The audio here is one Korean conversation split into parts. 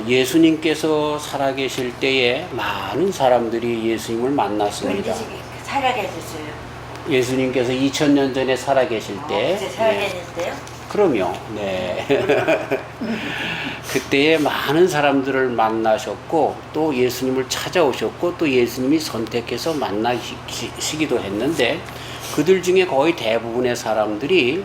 예수님께서 살아계실 때에 많은 사람들이 예수님을 만났습니다. 살아계셨어요. 예수님께서 2000년 전에 살아계실 때. 이제 살아계셨어요? 그럼요. 네. 그때에 많은 사람들을 만나셨고 또 예수님을 찾아오셨고 또 예수님이 선택해서 만나시기도 했는데 그들 중에 거의 대부분의 사람들이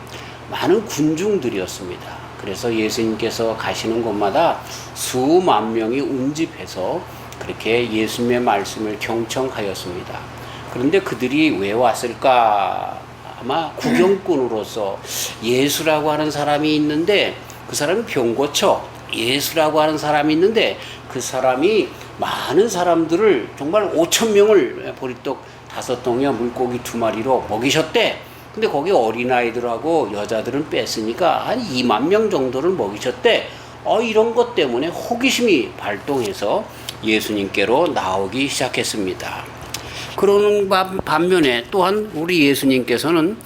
많은 군중들이었습니다. 그래서 예수님께서 가시는 곳마다 수만 명이 운집해서 그렇게 예수님의 말씀을 경청하였습니다. 그런데 그들이 왜 왔을까? 아마 구경꾼으로서 예수라고 하는 사람이 있는데 그 사람이 병 고쳐. 예수라고 하는 사람이 있는데 그 사람이 많은 사람들을 정말 5,000명을 보리떡 5덩이와 물고기 2마리로 먹이셨대. 근데 거기 어린아이들하고 여자들은 뺐으니까 한 2만 명 정도를 먹이셨대. 이런 것 때문에 호기심이 발동해서 예수님께로 나오기 시작했습니다. 그러는 반면에 또한 우리 예수님께서는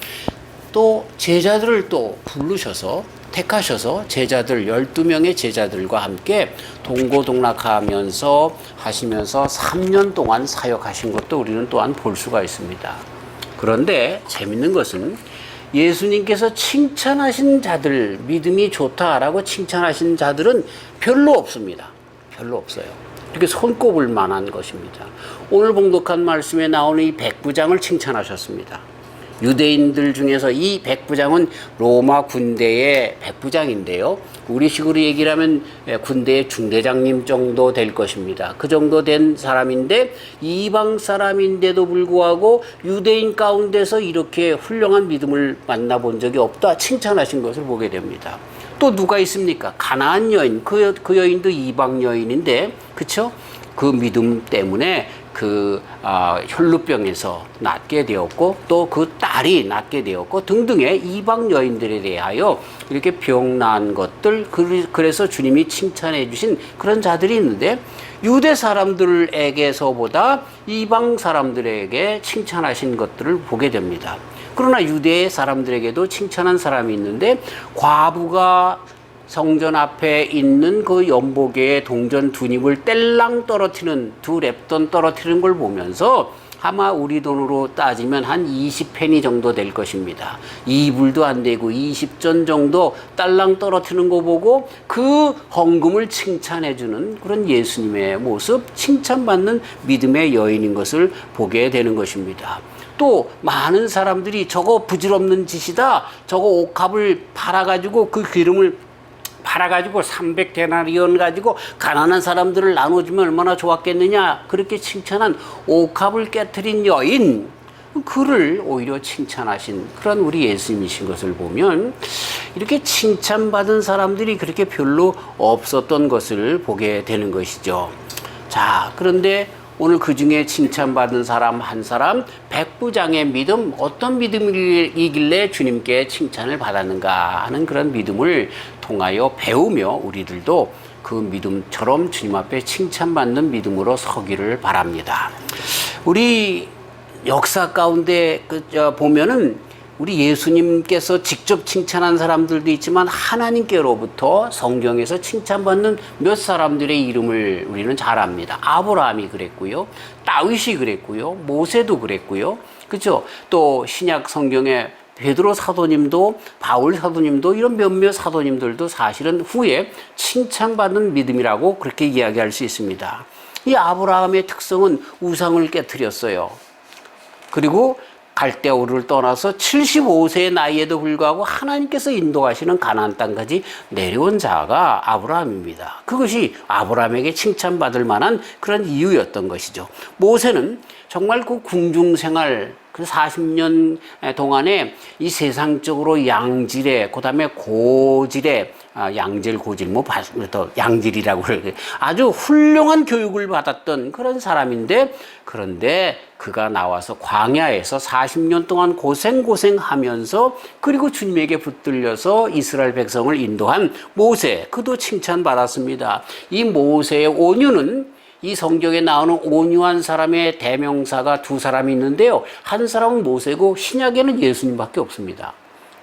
또 제자들을 또 부르셔서 택하셔서 제자들 12명의 제자들과 함께 동고동락하면서 하시면서 3년 동안 사역하신 것도 우리는 또한 볼 수가 있습니다. 그런데 재밌는 것은 예수님께서 칭찬하신 자들, 믿음이 좋다라고 칭찬하신 자들은 별로 없습니다. 별로 없어요. 이렇게 손꼽을 만한 것입니다. 오늘 봉독한 말씀에 나오는 이 백부장을 칭찬하셨습니다. 유대인들 중에서 이 백부장은 로마 군대의 백부장인데요. 우리식으로 얘기를 하면 군대의 중대장님 정도 될 것입니다. 그 정도 된 사람인데 이방 사람인데도 불구하고 유대인 가운데서 이렇게 훌륭한 믿음을 만나본 적이 없다 칭찬하신 것을 보게 됩니다. 또 누가 있습니까? 가나안 여인, 그 여인도 이방 여인인데, 그쵸? 그 믿음 때문에 혈루병에서 낫게 되었고, 또 그 딸이 낫게 되었고, 등등의 이방 여인들에 대하여 이렇게 병 나은 것들, 그래서 주님이 칭찬해 주신 그런 자들이 있는데, 유대 사람들에게서보다 이방 사람들에게 칭찬하신 것들을 보게 됩니다. 그러나 유대 사람들에게도 칭찬한 사람이 있는데 과부가 성전 앞에 있는 그 연복의 동전 두 닙을 뗄랑 떨어뜨리는 두 렙돈 떨어뜨리는 걸 보면서 아마 우리 돈으로 따지면 한 20페니 정도 될 것입니다. 2불도 안 되고 20전 정도 딸랑 떨어뜨리는 거 보고 그 헌금을 칭찬해주는 그런 예수님의 모습, 칭찬받는 믿음의 여인인 것을 보게 되는 것입니다. 또 많은 사람들이 저거 부질없는 짓이다. 저거 옥합을 팔아가지고 그 기름을 팔아가지고 300데나리온 가지고 가난한 사람들을 나눠주면 얼마나 좋았겠느냐. 그렇게 칭찬한 옥합을 깨트린 여인, 그를 오히려 칭찬하신 그런 우리 예수님이신 것을 보면 이렇게 칭찬받은 사람들이 그렇게 별로 없었던 것을 보게 되는 것이죠. 자, 그런데 오늘 그 중에 칭찬받은 사람 한 사람, 백부장의 믿음, 어떤 믿음이길래 주님께 칭찬을 받았는가 하는 그런 믿음을 통하여 배우며 우리들도 그 믿음처럼 주님 앞에 칭찬받는 믿음으로 서기를 바랍니다. 우리 역사 가운데 보면은 우리 예수님께서 직접 칭찬한 사람들도 있지만 하나님께로부터 성경에서 칭찬받는 몇 사람들의 이름을 우리는 잘 압니다. 아브라함이 그랬고요. 다윗이 그랬고요. 모세도 그랬고요. 그렇죠? 또 신약 성경에 베드로 사도님도 바울 사도님도 이런 몇몇 사도님들도 사실은 후에 칭찬받는 믿음이라고 그렇게 이야기할 수 있습니다. 이 아브라함의 특성은 우상을 깨트렸어요. 그리고 갈대우를 떠나서 75세의 나이에도 불구하고 하나님께서 인도하시는 가나안 땅까지 내려온 자가 아브라함입니다. 그것이 아브라함에게 칭찬받을 만한 그런 이유였던 것이죠. 모세는 정말 그 궁중생활 그 40년 동안에 이 세상적으로 양질의, 그 다음에 고질의, 양질, 고질, 양질이라고 그래요. 아주 훌륭한 교육을 받았던 그런 사람인데, 그런데 그가 나와서 광야에서 40년 동안 고생하면서 그리고 주님에게 붙들려서 이스라엘 백성을 인도한 모세, 그도 칭찬받았습니다. 이 모세의 온유는 이 성경에 나오는 온유한 사람의 대명사가 두 사람이 있는데요. 한 사람은 모세고 신약에는 예수님밖에 없습니다.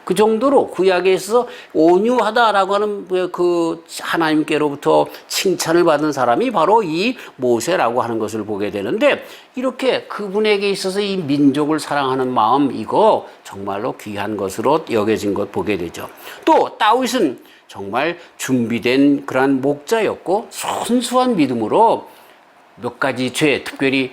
그 정도로 구약에 있어서 온유하다라고 하는 그 하나님께로부터 칭찬을 받은 사람이 바로 이 모세라고 하는 것을 보게 되는데, 이렇게 그분에게 있어서 이 민족을 사랑하는 마음, 이거 정말로 귀한 것으로 여겨진 것 보게 되죠. 또 다윗은 정말 준비된 그러한 목자였고 순수한 믿음으로 몇 가지 죄, 특별히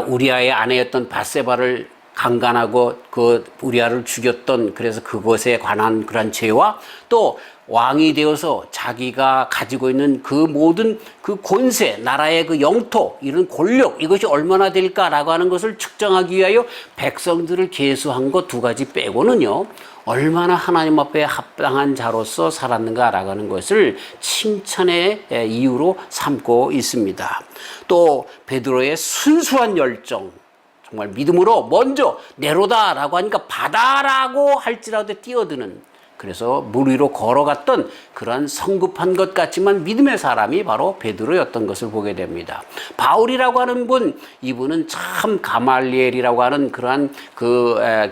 우리아의 아내였던 밧세바를 강간하고 그 우리아를 죽였던, 그래서 그것에 관한 그런 죄와, 또 왕이 되어서 자기가 가지고 있는 그 모든 그 권세, 나라의 그 영토, 이런 권력, 이것이 얼마나 될까라고 하는 것을 측정하기 위하여 백성들을 계수한 것 두 가지 빼고는요, 얼마나 하나님 앞에 합당한 자로서 살았는가라고 하는 것을 칭찬의 이유로 삼고 있습니다. 또 베드로의 순수한 열정, 정말 믿음으로 먼저 내로다라고 하니까 바다라고 할지라도 뛰어드는, 그래서 물 위로 걸어갔던 그런 성급한 것 같지만 믿음의 사람이 바로 베드로였던 것을 보게 됩니다. 바울이라고 하는 분, 이분은 참 가말리엘이라고 하는 그러한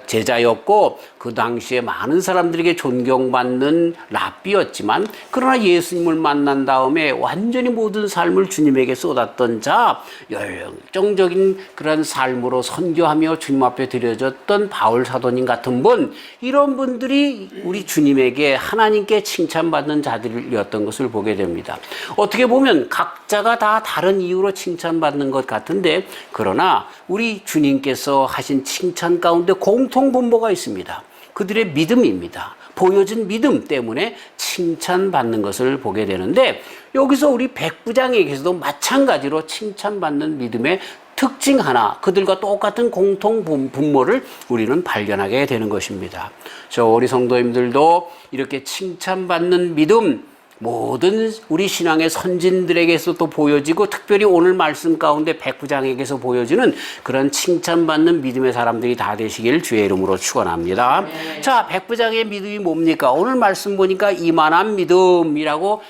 제자였고, 그 당시에 많은 사람들에게 존경받는 랍비였지만, 그러나 예수님을 만난 다음에 완전히 모든 삶을 주님에게 쏟았던 자, 열정적인 그런 삶으로 선교하며 주님 앞에 드려졌던 바울 사도님 같은 분, 이런 분들이 우리 주님에게, 하나님께 칭찬받는 자들이었던 것을 보게 됩니다. 어떻게 보면 각자가 다 다른 이유로 칭찬받는 것 같은데, 그러나 우리 주님께서 하신 칭찬 가운데 공통분모가 있습니다. 그들의 믿음입니다. 보여준 믿음 때문에 칭찬받는 것을 보게 되는데, 여기서 우리 백부장에게서도 마찬가지로 칭찬받는 믿음의 특징 하나, 그들과 똑같은 공통 분모를 우리는 발견하게 되는 것입니다. 우리 성도님들도 이렇게 칭찬받는 믿음, 모든 우리 신앙의 선진들에게서도 보여지고, 특별히 오늘 말씀 가운데 백부장에게서 보여지는 그런 칭찬받는 믿음의 사람들이 다 되시길 주의 이름으로 축원합니다. 네. 자, 백부장의 믿음이 뭡니까? 오늘 말씀 보니까 이만한 믿음이라고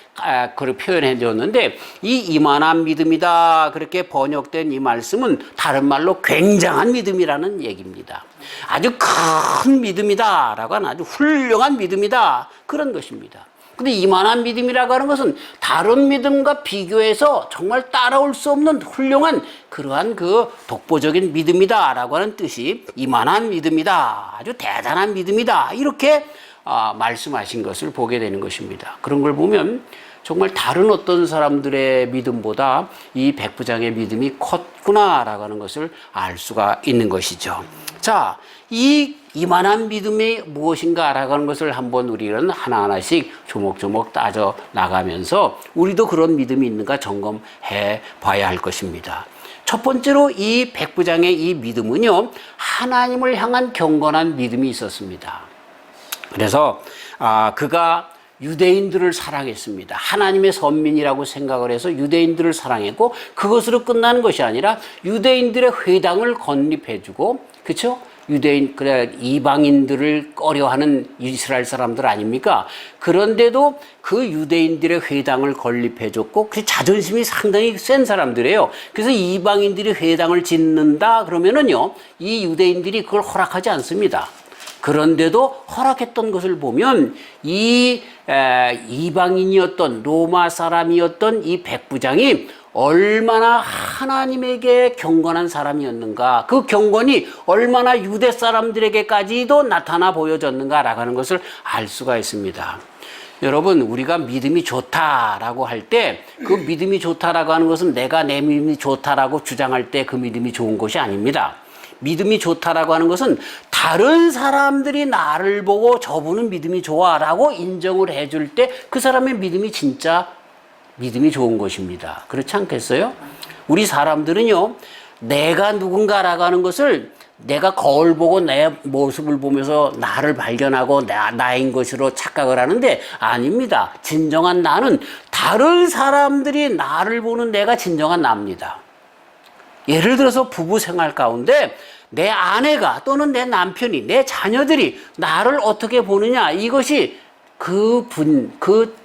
그렇게 표현해 줬는데, 이 이만한 믿음이다 그렇게 번역된 이 말씀은 다른 말로 굉장한 믿음이라는 얘기입니다. 아주 큰 믿음이다라고 하는, 아주 훌륭한 믿음이다, 그런 것입니다. 근데 이만한 믿음이라고 하는 것은 다른 믿음과 비교해서 정말 따라올 수 없는 훌륭한 그러한 그 독보적인 믿음이다라고 하는 뜻이, 이만한 믿음이다, 아주 대단한 믿음이다, 이렇게 말씀하신 것을 보게 되는 것입니다. 그런 걸 보면 정말 다른 어떤 사람들의 믿음보다 이 백부장의 믿음이 컸구나라고 하는 것을 알 수가 있는 것이죠. 자, 이만한 믿음이 무엇인가라고 하는 것을 한번 우리는 하나하나씩 조목조목 따져 나가면서 우리도 그런 믿음이 있는가 점검해 봐야 할 것입니다. 첫 번째로 이 백부장의 이 믿음은요, 하나님을 향한 경건한 믿음이 있었습니다. 그래서 그가 유대인들을 사랑했습니다. 하나님의 선민이라고 생각을 해서 유대인들을 사랑했고, 그것으로 끝나는 것이 아니라 유대인들의 회당을 건립해주고, 그렇죠? 유대인, 그래, 이방인들을 꺼려하는 이스라엘 사람들 아닙니까? 그런데도 그 유대인들의 회당을 건립해줬고, 그 자존심이 상당히 센 사람들이에요. 그래서 이방인들이 회당을 짓는다 그러면은요, 이 유대인들이 그걸 허락하지 않습니다. 그런데도 허락했던 것을 보면 이 이방인이었던 로마 사람이었던 이 백부장이 얼마나 하나님에게 경건한 사람이었는가, 그 경건이 얼마나 유대 사람들에게까지도 나타나 보여졌는가라고 하는 것을 알 수가 있습니다. 여러분, 우리가 믿음이 좋다라고 할 때, 그 믿음이 좋다라고 하는 것은 내가 내 믿음이 좋다라고 주장할 때 그 믿음이 좋은 것이 아닙니다. 믿음이 좋다라고 하는 것은 다른 사람들이 나를 보고 저분은 믿음이 좋아라고 인정을 해줄 때 그 사람의 믿음이 진짜 믿음이 좋은 것입니다. 그렇지 않겠어요? 우리 사람들은요, 내가 누군가라고 하는 것을 내가 거울 보고 내 모습을 보면서 나를 발견하고 나인 것으로 착각을 하는데, 아닙니다. 진정한 나는 다른 사람들이 나를 보는 내가 진정한 나입니다. 예를 들어서 부부 생활 가운데 내 아내가 또는 내 남편이, 내 자녀들이 나를 어떻게 보느냐, 이것이 그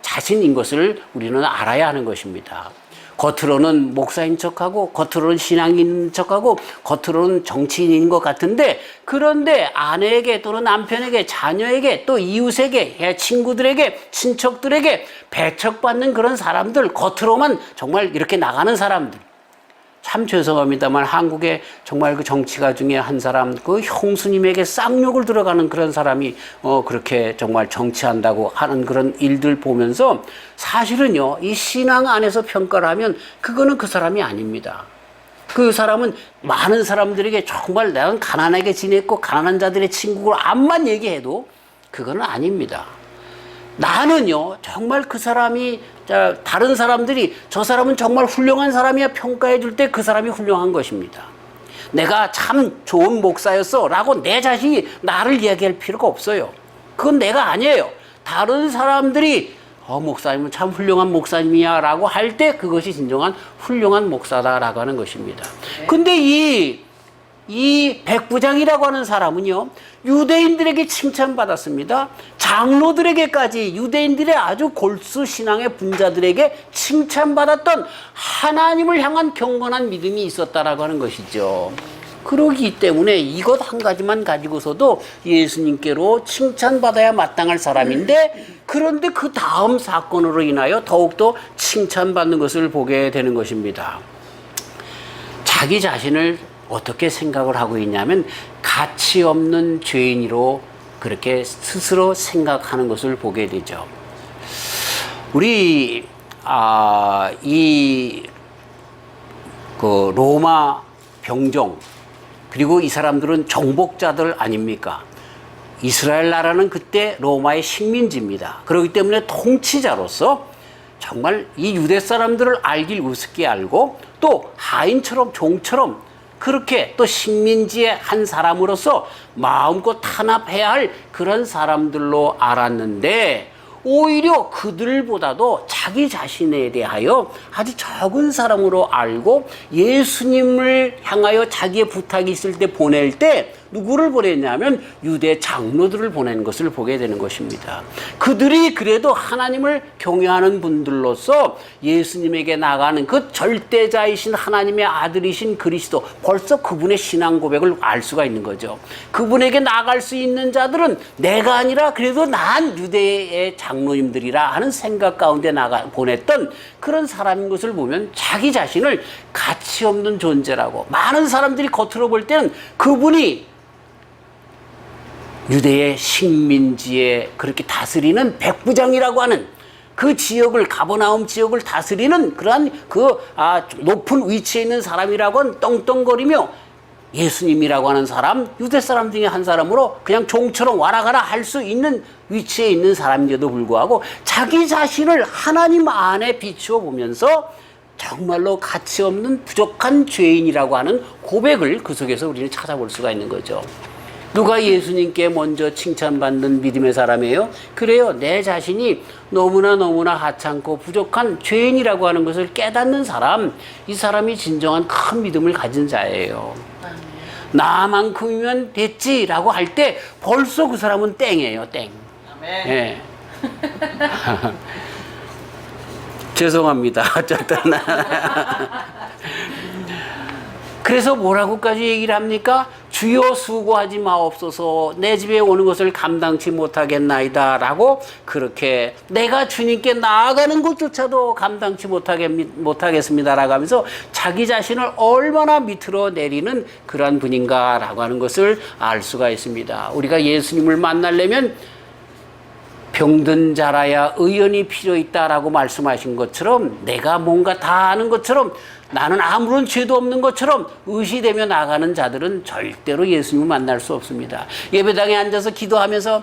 자신인 것을 우리는 알아야 하는 것입니다. 겉으로는 목사인 척하고 겉으로는 신앙인 척하고 겉으로는 정치인인 것 같은데, 그런데 아내에게 또는 남편에게 자녀에게 또 이웃에게 친구들에게 친척들에게 배척받는 그런 사람들, 겉으로만 정말 이렇게 나가는 사람들. 참 죄송합니다만 한국에 정말 그 정치가 중에 한 사람, 그 형수님에게 쌍욕을 들어가는 그런 사람이 그렇게 정말 정치한다고 하는 그런 일들 보면서 사실은요, 이 신앙 안에서 평가를 하면 그거는 그 사람이 아닙니다. 그 사람은 많은 사람들에게 정말 나는 가난하게 지냈고 가난한 자들의 친구를 암만 얘기해도 그거는 아닙니다. 나는요, 정말 그 사람이, 다른 사람들이 저 사람은 정말 훌륭한 사람이야 평가해 줄 때 그 사람이 훌륭한 것입니다. 내가 참 좋은 목사였어 라고 내 자신이 나를 이야기할 필요가 없어요. 그건 내가 아니에요. 다른 사람들이 목사님은 참 훌륭한 목사님이야 라고 할 때 그것이 진정한 훌륭한 목사다라고 하는 것입니다. 근데 이 백부장이라고 하는 사람은요, 유대인들에게 칭찬받았습니다. 장로들에게까지, 유대인들의 아주 골수 신앙의 분자들에게 칭찬받았던 하나님을 향한 경건한 믿음이 있었다라고 하는 것이죠. 그러기 때문에 이것 한 가지만 가지고서도 예수님께로 칭찬받아야 마땅할 사람인데, 그런데 그 다음 사건으로 인하여 더욱더 칭찬받는 것을 보게 되는 것입니다. 자기 자신을 어떻게 생각을 하고 있냐면 가치 없는 죄인으로 그렇게 스스로 생각하는 것을 보게 되죠. 우리 그 로마 병정, 그리고 이 사람들은 정복자들 아닙니까? 이스라엘 나라는 그때 로마의 식민지입니다. 그렇기 때문에 통치자로서 정말 이 유대 사람들을 알길 우습게 알고 또 하인처럼 종처럼 그렇게 또 식민지의 한 사람으로서 마음껏 탄압해야 할 그런 사람들로 알았는데, 오히려 그들보다도 자기 자신에 대하여 아주 적은 사람으로 알고 예수님을 향하여 자기의 부탁이 있을 때 보낼 때 누구를 보냈냐면 유대 장로들을 보낸 것을 보게 되는 것입니다. 그들이 그래도 하나님을 경외하는 분들로서 예수님에게 나가는 그 절대자이신 하나님의 아들이신 그리스도, 벌써 그분의 신앙 고백을 알 수가 있는 거죠. 그분에게 나갈 수 있는 자들은 내가 아니라 그래도 난 유대의 장로님들이라 하는 생각 가운데 보냈던 그런 사람인 것을 보면 자기 자신을 가치 없는 존재라고, 많은 사람들이 겉으로 볼 때는 그분이 유대의 식민지에 그렇게 다스리는 백부장이라고 하는 그 지역을, 가버나움 지역을 다스리는 그러한 높은 위치에 있는 사람이라고는 떵떵거리며 예수님이라고 하는 사람, 유대 사람 중에 한 사람으로 그냥 종처럼 와라 가라 할 수 있는 위치에 있는 사람인데도 불구하고 자기 자신을 하나님 안에 비추어 보면서 정말로 가치 없는 부족한 죄인이라고 하는 고백을 그 속에서 우리는 찾아볼 수가 있는 거죠. 누가 예수님께 먼저 칭찬받는 믿음의 사람이에요? 그래요. 내 자신이 너무나 하찮고 부족한 죄인이라고 하는 것을 깨닫는 사람, 이 사람이 진정한 큰 믿음을 가진 자예요. 나만큼이면 됐지라고 할 때 벌써 그 사람은 땡이에요. 땡. 아멘. 예. 죄송합니다. 어쨌든 그래서 뭐라고까지 얘기를 합니까? 주여 수고하지 마옵소서, 내 집에 오는 것을 감당치 못하겠나이다 라고, 그렇게 내가 주님께 나아가는 것조차도 감당치 못하겠습니다 라고 하면서 자기 자신을 얼마나 밑으로 내리는 그러한 분인가 라고 하는 것을 알 수가 있습니다. 우리가 예수님을 만나려면 병든 자라야 의원이 필요 있다라고 말씀하신 것처럼, 내가 뭔가 다 아는 것처럼, 나는 아무런 죄도 없는 것처럼 의시되며 나가는 자들은 절대로 예수님을 만날 수 없습니다. 예배당에 앉아서 기도하면서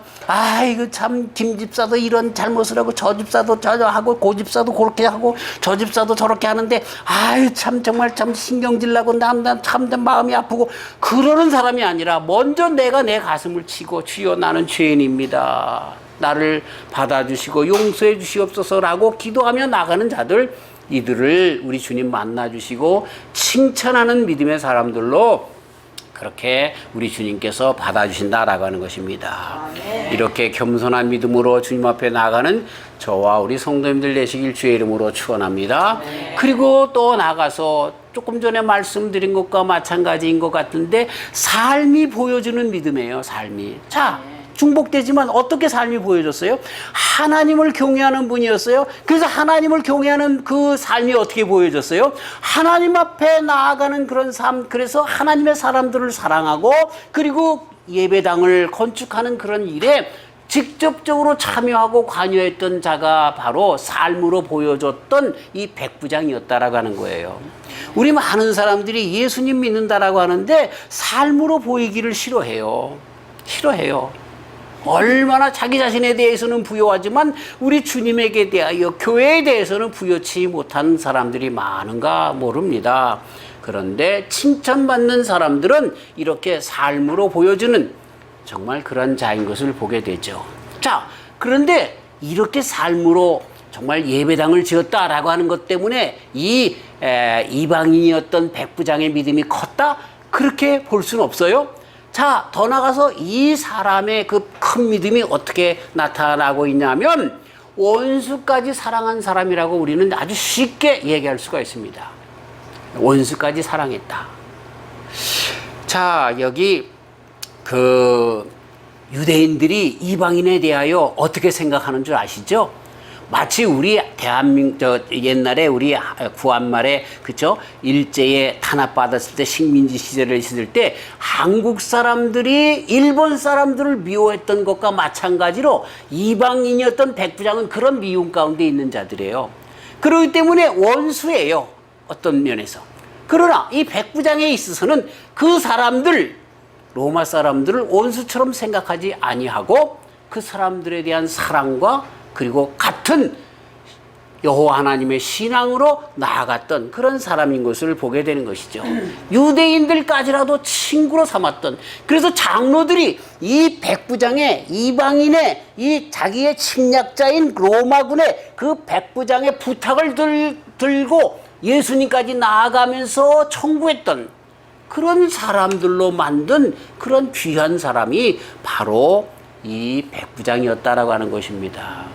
이거 참 김 집사도 이런 잘못을 하고 저 집사도 저저 하고 고 집사도 그렇게 하고 저 집사도 저렇게 하는데 참 정말 참 신경질 나고 참 마음이 아프고 그러는 사람이 아니라 먼저 내가 내 가슴을 치고 주여 나는 죄인입니다, 나를 받아주시고 용서해 주시옵소서라고 기도하며 나가는 자들, 이들을 우리 주님 만나주시고 칭찬하는 믿음의 사람들로 그렇게 우리 주님께서 받아주신다라고 하는 것입니다. 이렇게 겸손한 믿음으로 주님 앞에 나가는 저와 우리 성도님들 되시길 주의 이름으로 축원합니다. 그리고 또 나가서 조금 전에 말씀드린 것과 마찬가지인 것 같은데 삶이 보여주는 믿음이에요. 삶이. 자, 중복되지만 어떻게 삶이 보여졌어요? 하나님을 경외하는 분이었어요. 그래서 하나님을 경외하는 그 삶이 어떻게 보여졌어요? 하나님 앞에 나아가는 그런 삶, 그래서 하나님의 사람들을 사랑하고 그리고 예배당을 건축하는 그런 일에 직접적으로 참여하고 관여했던 자가 바로 삶으로 보여줬던 이 백부장이었다라고 하는 거예요. 우리 많은 사람들이 예수님 믿는다라고 하는데 삶으로 보이기를 싫어해요. 싫어해요. 얼마나 자기 자신에 대해서는 부여하지만 우리 주님에게 대하여 교회에 대해서는 부여치 못한 사람들이 많은가 모릅니다. 그런데 칭찬받는 사람들은 이렇게 삶으로 보여주는 정말 그런 자인 것을 보게 되죠. 자, 그런데 이렇게 삶으로 정말 예배당을 지었다라고 하는 것 때문에 이 이방인이었던 백부장의 믿음이 컸다? 그렇게 볼 수는 없어요. 자, 더 나가서 이 사람의 그 큰 믿음이 어떻게 나타나고 있냐면 원수까지 사랑한 사람이라고 우리는 아주 쉽게 얘기할 수가 있습니다. 원수까지 사랑했다. 자, 여기 그 유대인들이 이방인에 대하여 어떻게 생각하는 줄 아시죠? 마치 우리 옛날에 우리 구한말에 그죠? 일제에 탄압받았을 때 식민지 시절을 있을 때 한국 사람들이 일본 사람들을 미워했던 것과 마찬가지로 이방인이었던 백부장은 그런 미움 가운데 있는 자들이에요. 그렇기 때문에 원수예요. 어떤 면에서. 그러나 이 백부장에 있어서는 그 사람들 로마 사람들을 원수처럼 생각하지 아니하고 그 사람들에 대한 사랑과 그리고 같은 여호와 하나님의 신앙으로 나아갔던 그런 사람인 것을 보게 되는 것이죠. 유대인들까지라도 친구로 삼았던, 그래서 장로들이 이 백부장의 이방인의 이 자기의 침략자인 로마군의 그 백부장의 부탁을 들고 예수님까지 나아가면서 청구했던 그런 사람들로 만든 그런 귀한 사람이 바로 이 백부장이었다라고 하는 것입니다.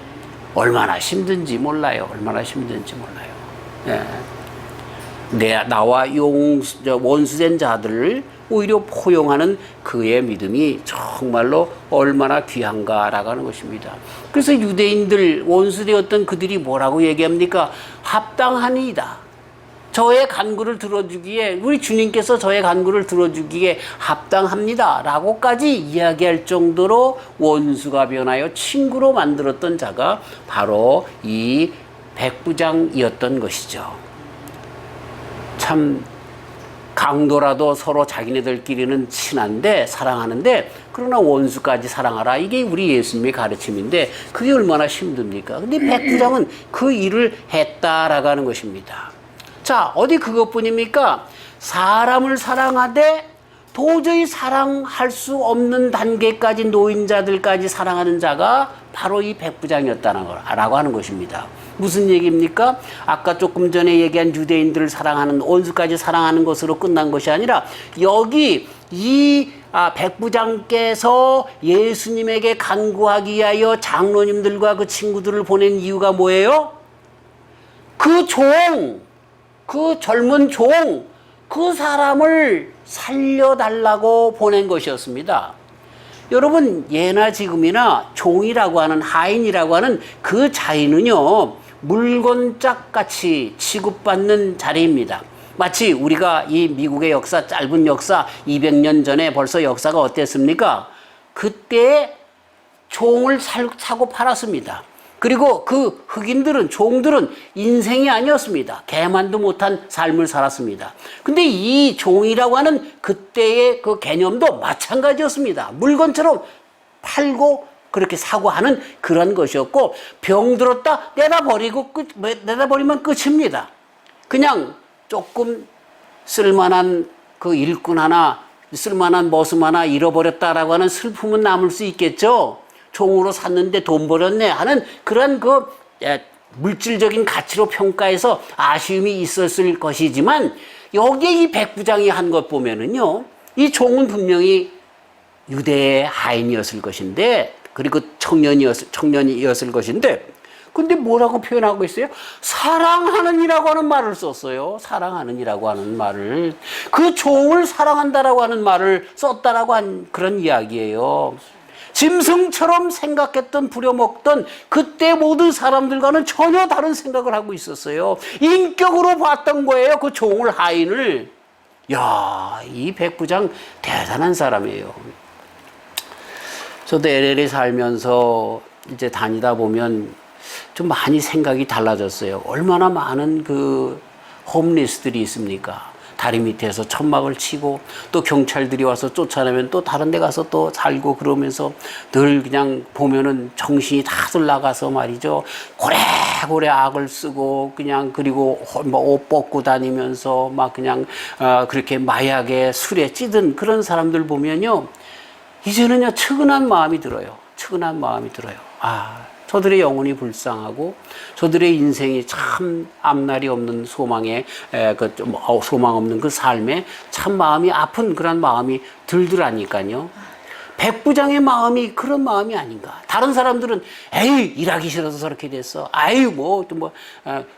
얼마나 힘든지 몰라요. 얼마나 힘든지 몰라요. 예. 나와 원수된 자들을 오히려 포용하는 그의 믿음이 정말로 얼마나 귀한가라고 하는 것입니다. 그래서 유대인들, 원수되었던 그들이 뭐라고 얘기합니까? 합당하니이다. 저의 간구를 들어주기에, 우리 주님께서 저의 간구를 들어주기에 합당합니다 라고까지 이야기할 정도로 원수가 변하여 친구로 만들었던 자가 바로 이 백부장이었던 것이죠. 참 강도라도 서로 자기네들끼리는 친한데 사랑하는데 그러나 원수까지 사랑하라, 이게 우리 예수님의 가르침인데 그게 얼마나 힘듭니까? 근데 백부장은 그 일을 했다라고 하는 것입니다. 자, 어디 그것뿐입니까? 사람을 사랑하되 도저히 사랑할 수 없는 단계까지 노인자들까지 사랑하는 자가 바로 이 백부장이었다라고 하는 것입니다. 무슨 얘기입니까? 아까 조금 전에 얘기한 유대인들을 사랑하는, 원수까지 사랑하는 것으로 끝난 것이 아니라 여기 이 백부장께서 예수님에게 간구하기 위하여 장로님들과 그 친구들을 보낸 이유가 뭐예요? 그 젊은 종, 그 사람을 살려달라고 보낸 것이었습니다. 여러분, 예나 지금이나 종이라고 하는, 하인이라고 하는 그 자리는요, 물건짝같이 취급받는 자리입니다. 마치 우리가 이 미국의 역사, 짧은 역사 200년 전에 벌써 역사가 어땠습니까? 그때 종을 사고 팔았습니다. 그리고 그 흑인들은, 종들은 인생이 아니었습니다. 개만도 못한 삶을 살았습니다. 근데 이 종이라고 하는 그때의 그 개념도 마찬가지였습니다. 물건처럼 팔고 그렇게 사고 하는 그런 것이었고, 병 들었다 내다 버리면 끝입니다. 그냥 조금 쓸만한 그 일꾼 하나, 쓸만한 머슴 하나 잃어버렸다라고 하는 슬픔은 남을 수 있겠죠. 종으로 샀는데 돈 벌었네 하는 그런 그 물질적인 가치로 평가해서 아쉬움이 있었을 것이지만, 여기에 이 백부장이 한 것 보면은요, 이 종은 분명히 유대의 하인이었을 것인데, 그리고 청년이었을 것인데, 근데 뭐라고 표현하고 있어요? 사랑하는 이라고 하는 말을 썼어요. 사랑하는 이라고 하는 말을. 그 종을 사랑한다라고 하는 말을 썼다라고 한 그런 이야기예요. 짐승처럼 생각했던 부려먹던 그때 모든 사람들과는 전혀 다른 생각을 하고 있었어요. 인격으로 봤던 거예요. 그 종을, 하인을. 야, 이 백부장 대단한 사람이에요. 저도 LA에 살면서 이제 다니다 보면 좀 많이 생각이 달라졌어요. 얼마나 많은 그 홈리스들이 있습니까? 다리 밑에서 천막을 치고 또 경찰들이 와서 쫓아내면 또 다른 데 가서 또 살고, 그러면서 늘 그냥 보면은 정신이 다들 나가서 말이죠. 고래고래 악을 쓰고 그냥, 그리고 뭐 옷 벗고 다니면서 막 그냥 그렇게 마약에 술에 찌든 그런 사람들 보면요. 이제는요, 측은한 마음이 들어요. 측은한 마음이 들어요. 저들의 영혼이 불쌍하고 저들의 인생이 참 앞날이 없는 소망에 소망 없는 그 삶에 참 마음이 아픈 그런 마음이 들더라니까요. 백부장의 마음이 그런 마음이 아닌가. 다른 사람들은 에이 일하기 싫어서 저렇게 됐어. 아유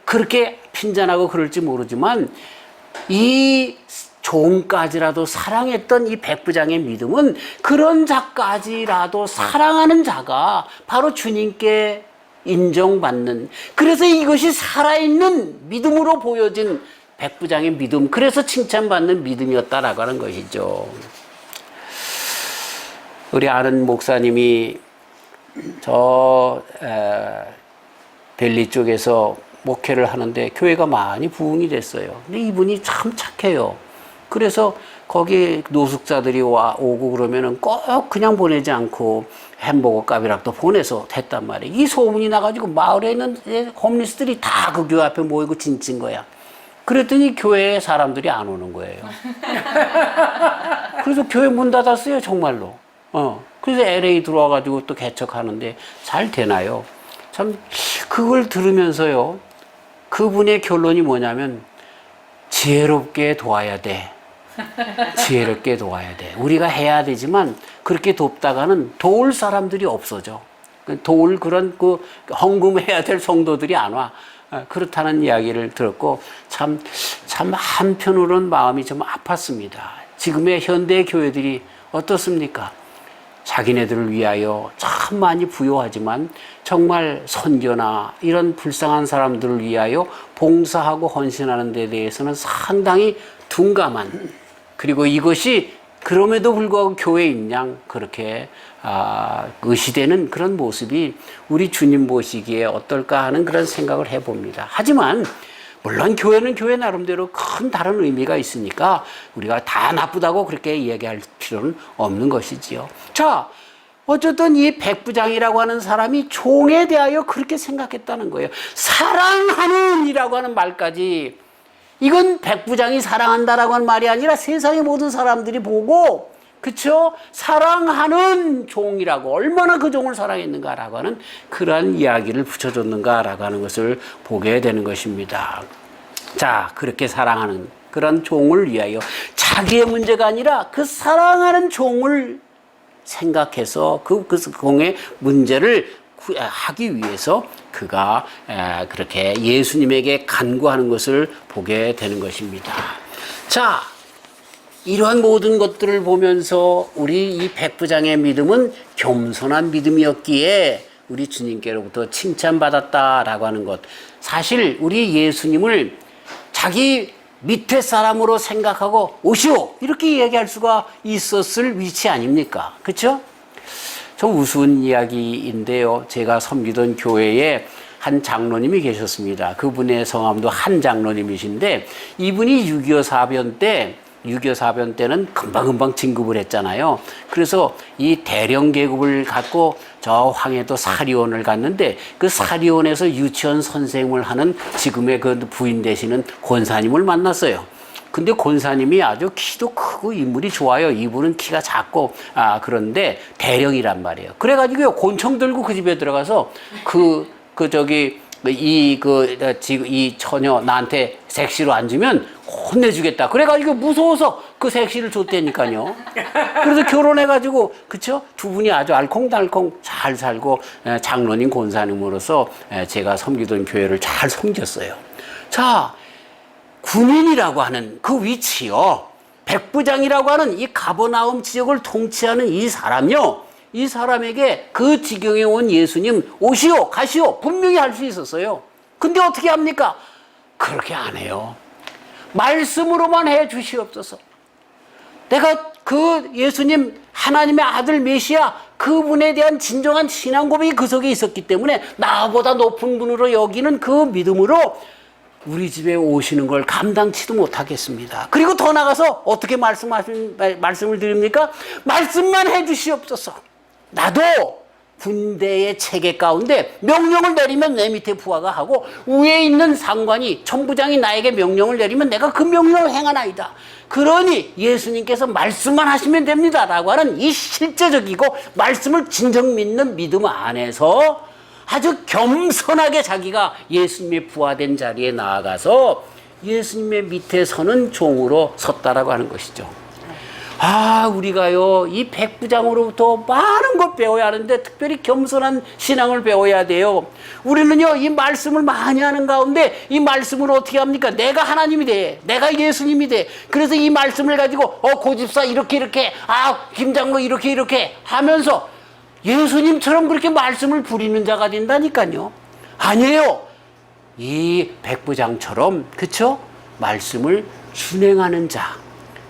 그렇게 핀잔하고 그럴지 모르지만 이 종까지라도 사랑했던 이 백부장의 믿음은 그런 자까지라도 사랑하는 자가 바로 주님께 인정받는, 그래서 이것이 살아있는 믿음으로 보여진 백부장의 믿음, 그래서 칭찬받는 믿음이었다라고 하는 것이죠. 우리 아는 목사님이 델리 쪽에서 목회를 하는데 교회가 많이 부흥이 됐어요. 근데 이분이 참 착해요. 그래서 거기 노숙자들이 오고 그러면은 꼭 그냥 보내지 않고 햄버거 값이라도 보내서 됐단 말이에요. 이 소문이 나가지고 마을에 있는 홈리스들이 다 그 교회 앞에 모이고 진친 거야. 그랬더니 교회에 사람들이 안 오는 거예요. 그래서 교회 문 닫았어요, 정말로. 그래서 LA 들어와가지고 또 개척하는데 잘 되나요? 참, 그걸 들으면서요, 그분의 결론이 뭐냐면, 지혜롭게 도와야 돼. 지혜롭게 도와야 돼. 우리가 해야 되지만 그렇게 돕다가는 도울 사람들이 없어져. 도울 그런 헌금해야 될 성도들이 안 와. 그렇다는 이야기를 들었고 참 한편으로는 마음이 좀 아팠습니다. 지금의 현대 교회들이 어떻습니까? 자기네들을 위하여 참 많이 부요하지만 정말 선교나 이런 불쌍한 사람들을 위하여 봉사하고 헌신하는 데 대해서는 상당히 둔감한, 그리고 이것이 그럼에도 불구하고 교회인 양 그렇게 의시되는 그런 모습이 우리 주님 보시기에 어떨까 하는 그런 생각을 해봅니다. 하지만 물론 교회는 교회 나름대로 큰 다른 의미가 있으니까 우리가 다 나쁘다고 그렇게 이야기할 필요는 없는 것이지요. 자, 어쨌든 이 백부장이라고 하는 사람이 종에 대하여 그렇게 생각했다는 거예요. 사랑하는 이라고 하는 말까지, 이건 백부장이 사랑한다라고 하는 말이 아니라 세상의 모든 사람들이 보고, 그쵸? 사랑하는 종이라고, 얼마나 그 종을 사랑했는가라고 하는 그러한 이야기를 붙여줬는가라고 하는 것을 보게 되는 것입니다. 자, 그렇게 사랑하는 그런 종을 위하여 자기의 문제가 아니라 그 사랑하는 종을 생각해서 그 종의 문제를 하기 위해서 그가 그렇게 예수님에게 간구하는 것을 보게 되는 것입니다. 자, 이러한 모든 것들을 보면서 우리 이 백부장의 믿음은 겸손한 믿음이었기에 우리 주님께로부터 칭찬받았다라고 하는 것. 사실 우리 예수님을 자기 밑에 사람으로 생각하고 오시오 이렇게 얘기할 수가 있었을 위치 아닙니까? 그렇죠? 좀 우스운 이야기인데요. 제가 섬기던 교회에 한 장로님이 계셨습니다. 그분의 성함도 한 장로님이신데, 이분이 6.25 사변 때는 금방금방 진급을 했잖아요. 그래서 이 대령 계급을 갖고 저 황해도 사리원을 갔는데, 그 사리원에서 유치원 선생님을 하는 지금의 그 부인 되시는 권사님을 만났어요. 근데 권사님이 아주 키도 크고 인물이 좋아요. 이분은 키가 작고 그런데 대령이란 말이에요. 그래가지고 곤청 들고 그 집에 들어가서 이 처녀 나한테 섹시로 앉으면 혼내주겠다. 그래가지고 무서워서 그 색시를 줬다니까요. 그래서 결혼해가지고, 그쵸? 두 분이 아주 알콩달콩 잘 살고, 장로님 권사님으로서 제가 섬기던 교회를 잘 섬겼어요. 자, 군인이라고 하는 그 위치요. 백부장이라고 하는 이 가버나움 지역을 통치하는 이 사람요. 이 사람에게 그 지경에 온 예수님 오시오, 가시오, 분명히 할 수 있었어요. 근데 어떻게 합니까? 그렇게 안 해요. 말씀으로만 해 주시옵소서. 내가 그 예수님 하나님의 아들 메시아 그분에 대한 진정한 신앙 고백이 그 속에 있었기 때문에 나보다 높은 분으로 여기는 그 믿음으로 우리 집에 오시는 걸 감당치도 못하겠습니다. 그리고 더 나가서 어떻게 말씀을 드립니까? 말씀만 해 주시옵소서. 나도 군대의 체계 가운데 명령을 내리면 내 밑에 부하가 하고 위에 있는 상관이 천부장이 나에게 명령을 내리면 내가 그 명령을 행하나이다. 그러니 예수님께서 말씀만 하시면 됩니다 라고 하는 이 실제적이고 말씀을 진정 믿는 믿음 안에서 아주 겸손하게 자기가 예수님의 부하된 자리에 나아가서 예수님의 밑에 서는 종으로 섰다라고 하는 것이죠. 아, 우리가요, 이 백부장으로부터 많은 것 배워야 하는데, 특별히 겸손한 신앙을 배워야 돼요. 우리는요, 이 말씀을 많이 하는 가운데, 이 말씀을 어떻게 합니까? 내가 하나님이 돼. 내가 예수님이 돼. 그래서 이 말씀을 가지고, 고집사 이렇게, 김장로 이렇게 하면서, 예수님처럼 그렇게 말씀을 부리는 자가 된다니까요. 아니에요. 이 백부장처럼, 그쵸? 말씀을 준행하는 자.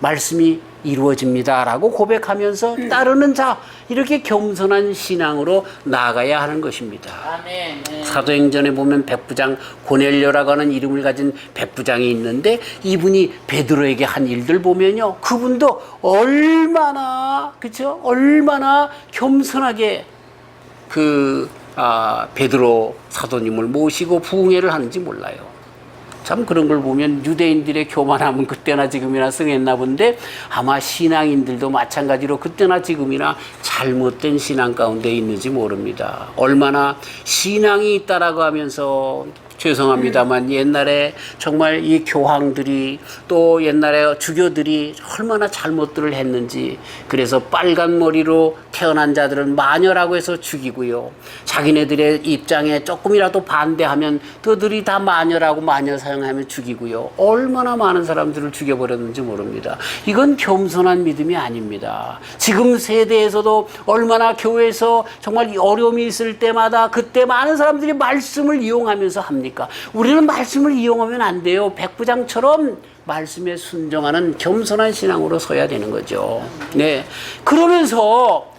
말씀이 이루어집니다라고 고백하면서 따르는 자, 이렇게 겸손한 신앙으로 나아가야 하는 것입니다. 아멘. 네. 사도행전에 보면 백부장 고넬료라고 하는 이름을 가진 백부장이 있는데 이분이 베드로에게 한 일들 보면요, 그분도 얼마나 그렇죠? 얼마나 겸손하게 베드로 사도님을 모시고 부흥회를 하는지 몰라요. 참 그런 걸 보면 유대인들의 교만함은 그때나 지금이나 승했나 본데 아마 신앙인들도 마찬가지로 그때나 지금이나 잘못된 신앙 가운데 있는지 모릅니다. 얼마나 신앙이 있다라고 하면서 죄송합니다만 옛날에 정말 이 교황들이 또 옛날에 주교들이 얼마나 잘못들을 했는지, 그래서 빨간 머리로 태어난 자들은 마녀라고 해서 죽이고요, 자기네들의 입장에 조금이라도 반대하면 그들이 다 마녀라고 마녀 사용하면 죽이고요, 얼마나 많은 사람들을 죽여버렸는지 모릅니다. 이건 겸손한 믿음이 아닙니다. 지금 세대에서도 얼마나 교회에서 정말 어려움이 있을 때마다 그때 많은 사람들이 말씀을 이용하면서 합니다. 우리는 말씀을 이용하면 안 돼요. 백부장처럼 말씀에 순종하는 겸손한 신앙으로 서야 되는 거죠. 네. 그러면서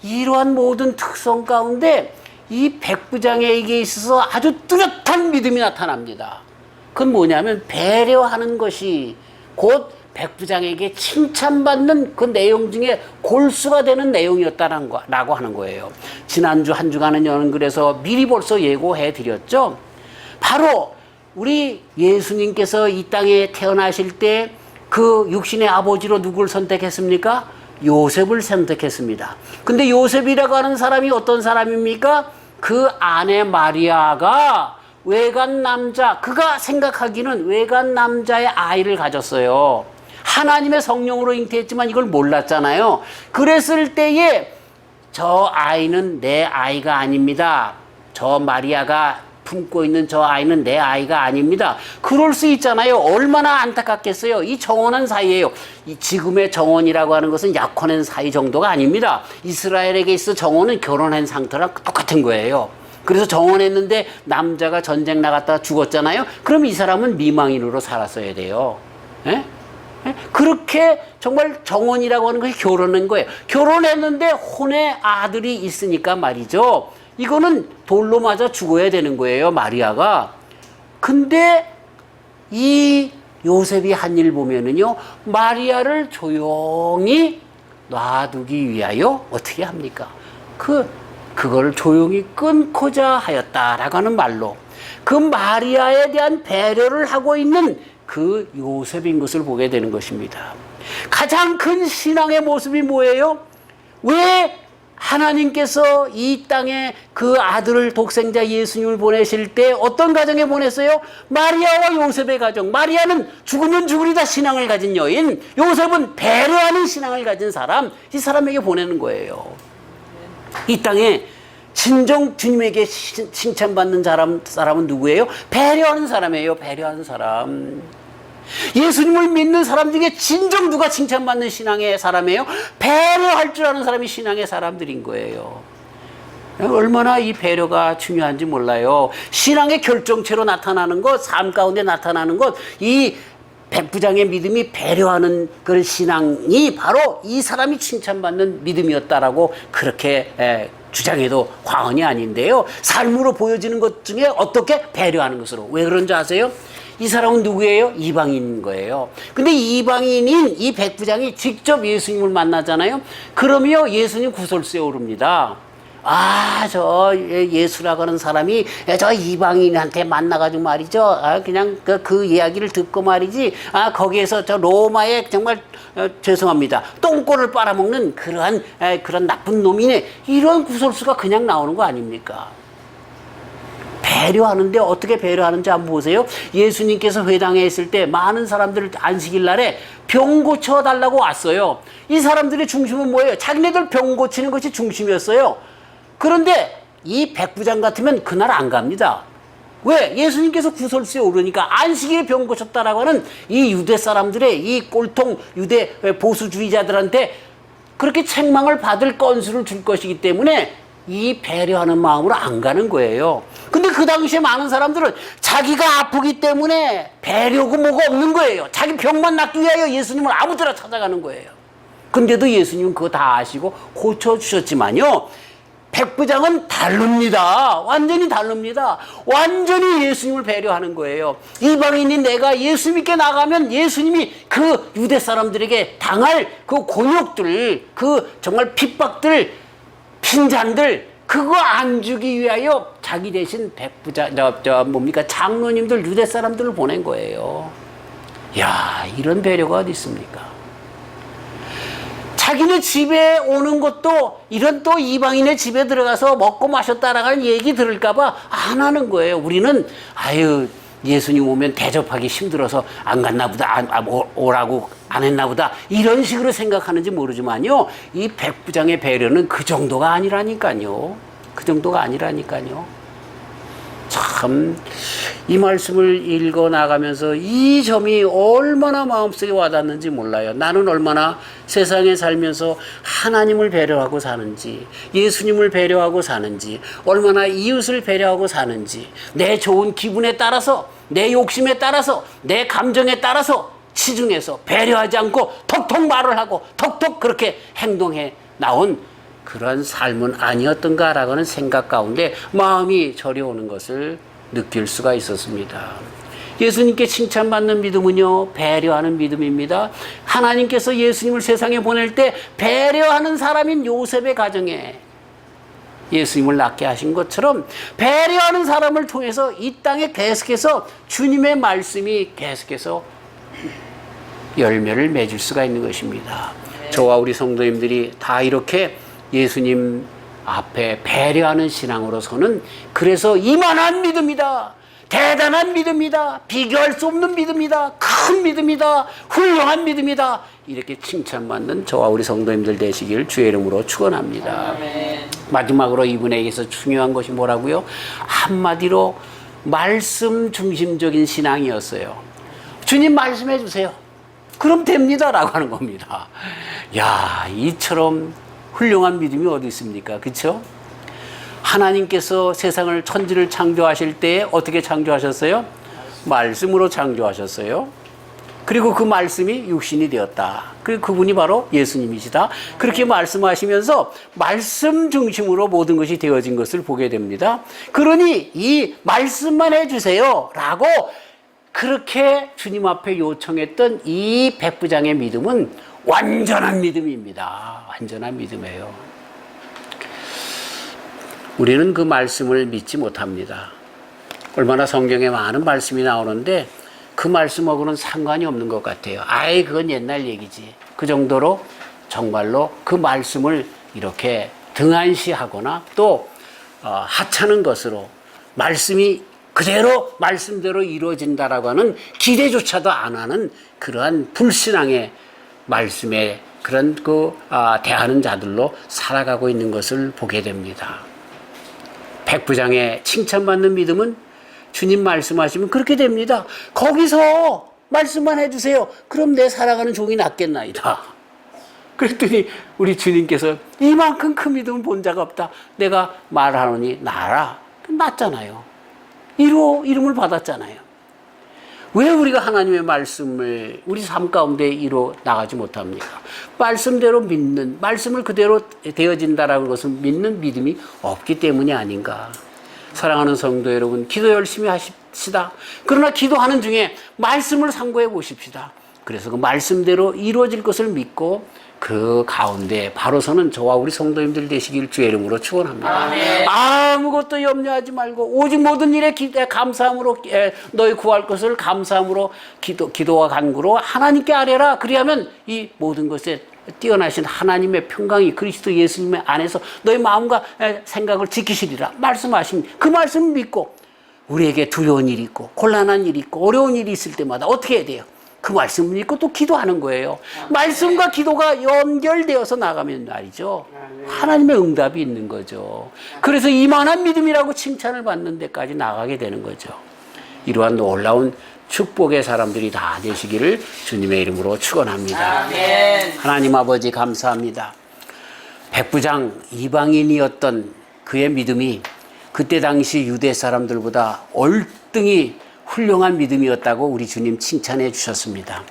이러한 모든 특성 가운데 이 백부장에게 있어서 아주 뚜렷한 믿음이 나타납니다. 그건 뭐냐면 배려하는 것이 곧 백부장에게 칭찬받는 그 내용 중에 골수가 되는 내용이었다라고 하는 거예요. 지난주 한 주간은 연글에서 미리 벌써 예고해 드렸죠. 바로 우리 예수님께서 이 땅에 태어나실 때 그 육신의 아버지로 누구를 선택했습니까? 요셉을 선택했습니다. 근데 요셉이라고 하는 사람이 어떤 사람입니까? 그 아내 마리아가 외간 남자, 그가 생각하기는 외간 남자의 아이를 가졌어요. 하나님의 성령으로 잉태했지만 이걸 몰랐잖아요. 그랬을 때에 저 아이는 내 아이가 아닙니다. 저 마리아가 품고 있는 저 아이는 내 아이가 아닙니다. 그럴 수 있잖아요. 얼마나 안타깝겠어요. 이 정혼한 사이예요. 이 지금의 정혼이라고 하는 것은 약혼한 사이 정도가 아닙니다. 이스라엘에게 있어 정혼은 결혼한 상태랑 똑같은 거예요. 그래서 정혼했는데 남자가 전쟁 나갔다가 죽었잖아요. 그럼 이 사람은 미망인으로 살았어야 돼요. 예? 그렇게 정말 정혼이라고 하는 것이 결혼한 거예요. 결혼했는데 혼에 아들이 있으니까 말이죠. 이거는 돌로 맞아 죽어야 되는 거예요, 마리아가. 근데 이 요셉이 한 일 보면은요, 마리아를 조용히 놔두기 위하여 어떻게 합니까? 그걸 조용히 끊고자 하였다라고 하는 말로 그 마리아에 대한 배려를 하고 있는 그 요셉인 것을 보게 되는 것입니다. 가장 큰 신앙의 모습이 뭐예요? 왜 하나님께서 이 땅에 그 아들을 독생자 예수님을 보내실 때 어떤 가정에 보냈어요? 마리아와 요셉의 가정. 마리아는 죽으면 죽으리다 신앙을 가진 여인, 요셉은 배려하는 신앙을 가진 사람, 이 사람에게 보내는 거예요. 이 땅에 진정 주님에게 칭찬받는 사람은 누구예요? 배려하는 사람이에요. 배려하는 사람. 예수님을 믿는 사람 중에 진정 누가 칭찬받는 신앙의 사람이에요? 배려할 줄 아는 사람이 신앙의 사람들인 거예요. 얼마나 이 배려가 중요한지 몰라요. 신앙의 결정체로 나타나는 것, 삶 가운데 나타나는 것, 이 백부장의 믿음이 배려하는 그런 신앙이 바로 이 사람이 칭찬받는 믿음이었다라고 그렇게 주장해도 과언이 아닌데요. 삶으로 보여지는 것 중에 어떻게 배려하는 것으로. 왜 그런지 아세요? 이 사람은 누구예요? 이방인인 거예요. 근데 이방인인 이 백부장이 직접 예수님을 만나잖아요. 그러면 예수님 구설수에 오릅니다. 아, 저 예수라고 하는 사람이 저 이방인한테 만나가지고 말이죠. 그냥 그 이야기를 듣고 말이지. 거기에서 저 로마에 정말 죄송합니다. 똥꼬를 빨아먹는 그런 나쁜 놈이네. 이런 구설수가 그냥 나오는 거 아닙니까? 배려하는데 어떻게 배려하는지 한번 보세요. 예수님께서 회당에 있을 때 많은 사람들 안식일 날에 병 고쳐달라고 왔어요. 이 사람들의 중심은 뭐예요? 자기네들 병 고치는 것이 중심이었어요. 그런데 이 백부장 같으면 그날 안 갑니다. 왜? 예수님께서 구설수에 오르니까 안식일에 병 고쳤다라고 하는 이 유대 사람들의 이 꼴통 유대 보수주의자들한테 그렇게 책망을 받을 건수를 줄 것이기 때문에 이 배려하는 마음으로 안 가는 거예요. 근데 그 당시에 많은 사람들은 자기가 아프기 때문에 배려고 뭐가 없는 거예요. 자기 병만 낫기 위하여 예수님을 아무 데나 찾아가는 거예요. 근데도 예수님은 그거 다 아시고 고쳐주셨지만요. 백부장은 다릅니다. 완전히 다릅니다. 완전히 예수님을 배려하는 거예요. 이방인인 내가 예수 믿게 나가면 예수님이 그 유대 사람들에게 당할 그 곤욕들, 그 정말 핍박들, 핀잔들 그거 안 주기 위하여 자기 대신 백부장 장로님들 유대 사람들을 보낸 거예요. 야, 이런 배려가 어디 있습니까? 자기네 집에 오는 것도 이런 또 이방인의 집에 들어가서 먹고 마셨다라는 얘기 들을까봐 안 하는 거예요. 우리는 예수님 오면 대접하기 힘들어서 안 갔나 보다, 오라고 안 했나 보다, 이런 식으로 생각하는지 모르지만요. 이 백부장의 배려는 그 정도가 아니라니까요. 그 정도가 아니라니까요. 참, 이 말씀을 읽어 나가면서 이 점이 얼마나 마음속에 와닿는지 몰라요. 나는 얼마나 세상에 살면서 하나님을 배려하고 사는지, 예수님을 배려하고 사는지, 얼마나 이웃을 배려하고 사는지, 내 좋은 기분에 따라서, 내 욕심에 따라서, 내 감정에 따라서 치중해서 배려하지 않고 톡톡 말을 하고 톡톡 그렇게 행동해 나온 그런 삶은 아니었던가라고 하는 생각 가운데 마음이 저려오는 것을 느낄 수가 있었습니다. 예수님께 칭찬받는 믿음은요, 배려하는 믿음입니다. 하나님께서 예수님을 세상에 보낼 때 배려하는 사람인 요셉의 가정에 예수님을 낳게 하신 것처럼 배려하는 사람을 통해서 이 땅에 계속해서 주님의 말씀이 계속해서 열매를 맺을 수가 있는 것입니다. 저와 우리 성도님들이 다 이렇게 예수님 앞에 배려하는 신앙으로서는 그래서 이만한 믿음이다, 대단한 믿음이다, 비교할 수 없는 믿음이다, 큰 믿음이다, 훌륭한 믿음이다, 이렇게 칭찬받는 저와 우리 성도님들 되시길 주의 이름으로 축원합니다. 마지막으로 이분에게서 중요한 것이 뭐라고요? 한마디로 말씀 중심적인 신앙이었어요. 주님 말씀해 주세요. 그럼 됩니다라고 하는 겁니다. 야, 이처럼 훌륭한 믿음이 어디 있습니까? 그렇죠? 하나님께서 세상을 천지를 창조하실 때 어떻게 창조하셨어요? 말씀으로 창조하셨어요. 그리고 그 말씀이 육신이 되었다. 그리고 그분이 바로 예수님이시다. 그렇게 말씀하시면서 말씀 중심으로 모든 것이 되어진 것을 보게 됩니다. 그러니 이 말씀만 해주세요 라고 그렇게 주님 앞에 요청했던 이 백부장의 믿음은 완전한 믿음입니다. 완전한 믿음이에요. 우리는 그 말씀을 믿지 못합니다. 얼마나 성경에 많은 말씀이 나오는데 그 말씀하고는 상관이 없는 것 같아요. 그건 옛날 얘기지. 그 정도로 정말로 그 말씀을 이렇게 등한시하거나 또 하찮은 것으로 말씀이 그대로 말씀대로 이루어진다라고 하는 기대조차도 안 하는 그러한 불신앙의 말씀에 그런 대하는 자들로 살아가고 있는 것을 보게 됩니다. 백부장의 칭찬받는 믿음은 주님 말씀하시면 그렇게 됩니다. 거기서 말씀만 해주세요. 그럼 내 살아가는 종이 낫겠나이다. 그랬더니 우리 주님께서 이만큼 큰 믿음은 본 자가 없다. 내가 말하노니 나라. 낫잖아요. 이름을 받았잖아요. 왜 우리가 하나님의 말씀을 우리 삶 가운데 이루 나가지 못합니까? 말씀대로 믿는, 말씀을 그대로 되어진다라는 것을 믿는 믿음이 없기 때문이 아닌가. 사랑하는 성도 여러분, 기도 열심히 하십시다. 그러나 기도하는 중에 말씀을 상고해 보십시다. 그래서 그 말씀대로 이루어질 것을 믿고 그 가운데 바로서는 저와 우리 성도님들 되시길 주의 이름으로 축원합니다. 아멘. 아무것도 염려하지 말고 오직 모든 일에 감사함으로 너희 구할 것을 감사함으로 기도와 간구로 하나님께 아뢰라. 그리하면 이 모든 것에 뛰어나신 하나님의 평강이 그리스도 예수님의 안에서 너희 마음과 생각을 지키시리라 말씀하신 그 말씀 믿고 우리에게 두려운 일이 있고 곤란한 일이 있고 어려운 일이 있을 때마다 어떻게 해야 돼요? 그 말씀을 읽고 또 기도하는 거예요. 말씀과 기도가 연결되어서 나가면 말이죠. 하나님의 응답이 있는 거죠. 그래서 이만한 믿음이라고 칭찬을 받는 데까지 나가게 되는 거죠. 이러한 놀라운 축복의 사람들이 다 되시기를 주님의 이름으로 축원합니다. 아멘. 하나님 아버지 감사합니다. 백부장 이방인이었던 그의 믿음이 그때 당시 유대 사람들보다 얼등히 훌륭한 믿음이었다고 우리 주님 칭찬해 주셨습니다.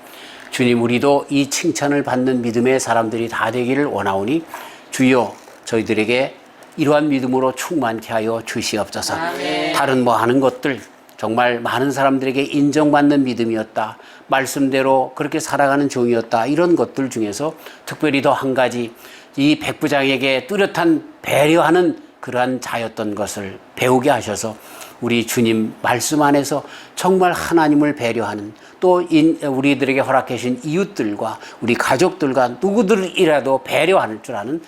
주님, 우리도 이 칭찬을 받는 믿음의 사람들이 다 되기를 원하오니 주여 저희들에게 이러한 믿음으로 충만케 하여 주시옵소서. 아멘. 다른 뭐 하는 것들 정말 많은 사람들에게 인정받는 믿음이었다. 말씀대로 그렇게 살아가는 종이었다. 이런 것들 중에서 특별히 더 한 가지 이 백부장에게 뚜렷한 배려하는 그러한 자였던 것을 배우게 하셔서 우리 주님 말씀 안에서 정말 하나님을 배려하는 또 우리들에게 허락해 주신 이웃들과 우리 가족들과 누구들이라도 배려할 줄 아는